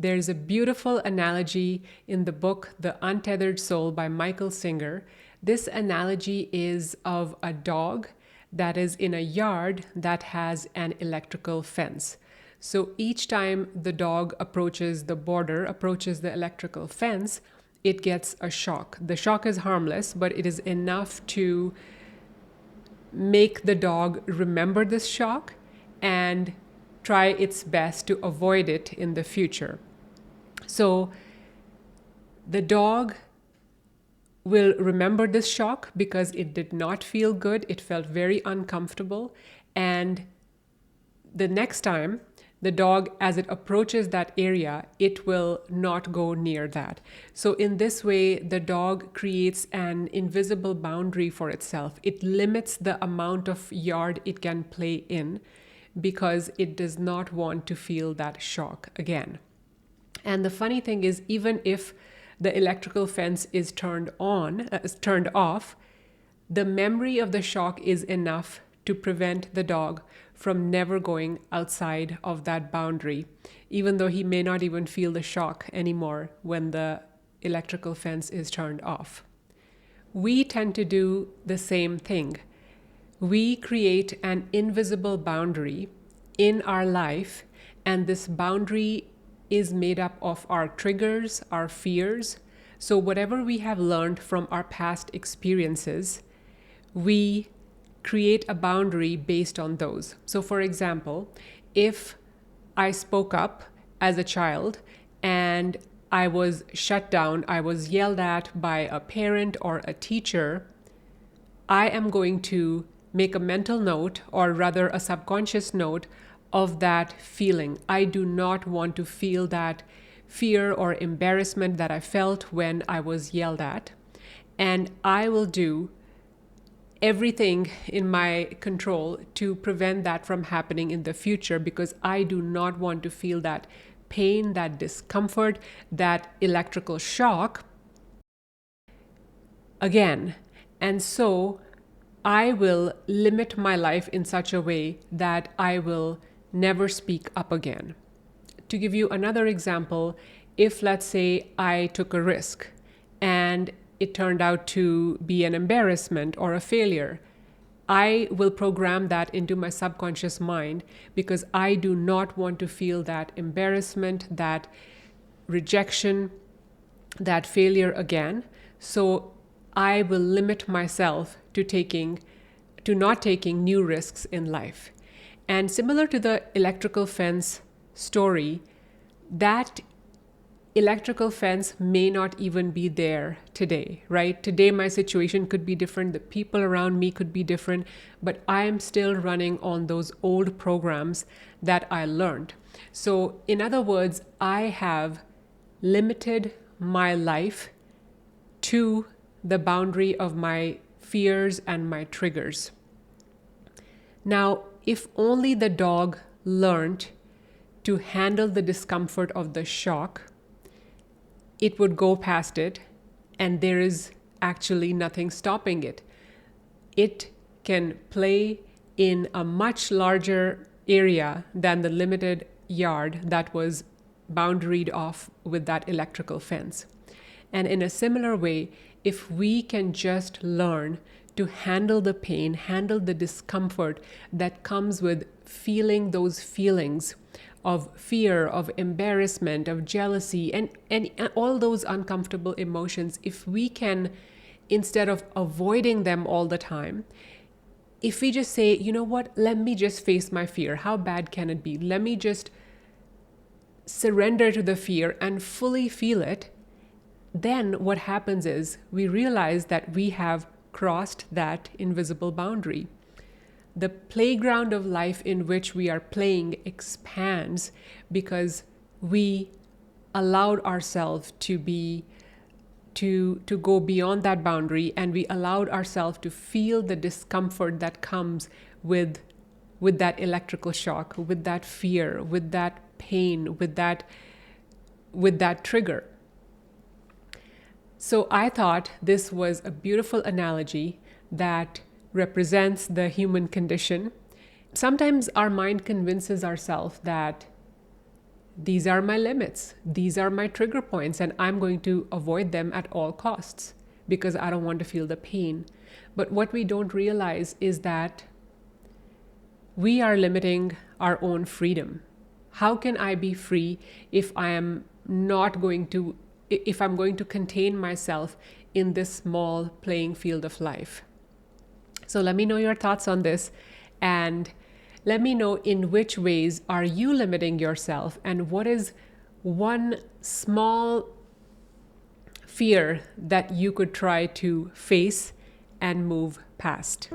There's a beautiful analogy in the book The Untethered Soul by Michael Singer. This analogy is of a dog that is in a yard that has an electrical fence. So each time the dog approaches the border, approaches the electrical fence, it gets a shock. The shock is harmless, but it is enough to make the dog remember this shock and try its best to avoid it in the future. So the dog will remember this shock because it did not feel good. It felt very uncomfortable. And the next time the dog, as it approaches that area, it will not go near that. So in this way, the dog creates an invisible boundary for itself. It limits the amount of yard it can play in because it does not want to feel that shock again. And the funny thing is, even if the electrical fence is turned off, the memory of the shock is enough to prevent the dog from never going outside of that boundary, even though he may not even feel the shock anymore when the electrical fence is turned off. We tend to do the same thing. We create an invisible boundary in our life, and this boundary is made up of our triggers, our fears. So whatever we have learned from our past experiences, we create a boundary based on those. So for example, if I spoke up as a child and I was shut down, I was yelled at by a parent or a teacher, I am going to make a mental note, or rather a subconscious note, of that feeling. I do not want to feel that fear or embarrassment that I felt when I was yelled at. And I will do everything in my control to prevent that from happening in the future, because I do not want to feel that pain, that discomfort, that electrical shock again. And so I will limit my life in such a way that I will never speak up again. To give you another example, if let's say I took a risk and it turned out to be an embarrassment or a failure, I will program that into my subconscious mind because I do not want to feel that embarrassment, that rejection, that failure again. So I will limit myself to not taking new risks in life. And similar to the electrical fence story, that electrical fence may not even be there today, right? Today, my situation could be different. The people around me could be different, but I am still running on those old programs that I learned. So in other words, I have limited my life to the boundary of my fears and my triggers. Now, if only the dog learned to handle the discomfort of the shock, it would go past it, and there is actually nothing stopping it. It can play in a much larger area than the limited yard that was boundaried off with that electrical fence. And in a similar way, if we can just learn to handle the pain, handle the discomfort that comes with feeling those feelings of fear, of embarrassment, of jealousy, and all those uncomfortable emotions, if we can, instead of avoiding them all the time, if we just say, you know what, let me just face my fear. How bad can it be? Let me just surrender to the fear and fully feel it. Then what happens is we realize that we have crossed that invisible boundary. The playground of life in which we are playing expands because we allowed ourselves to go beyond that boundary, and we allowed ourselves to feel the discomfort that comes with that electrical shock, with that fear, with that pain, with that trigger. So I thought this was a beautiful analogy that represents the human condition. Sometimes our mind convinces ourselves that these are my limits, these are my trigger points, and I'm going to avoid them at all costs because I don't want to feel the pain. But what we don't realize is that we are limiting our own freedom. How can I be free if I'm going to contain myself in this small playing field of life? So let me know your thoughts on this, and let me know in which ways are you limiting yourself, and what is one small fear that you could try to face and move past.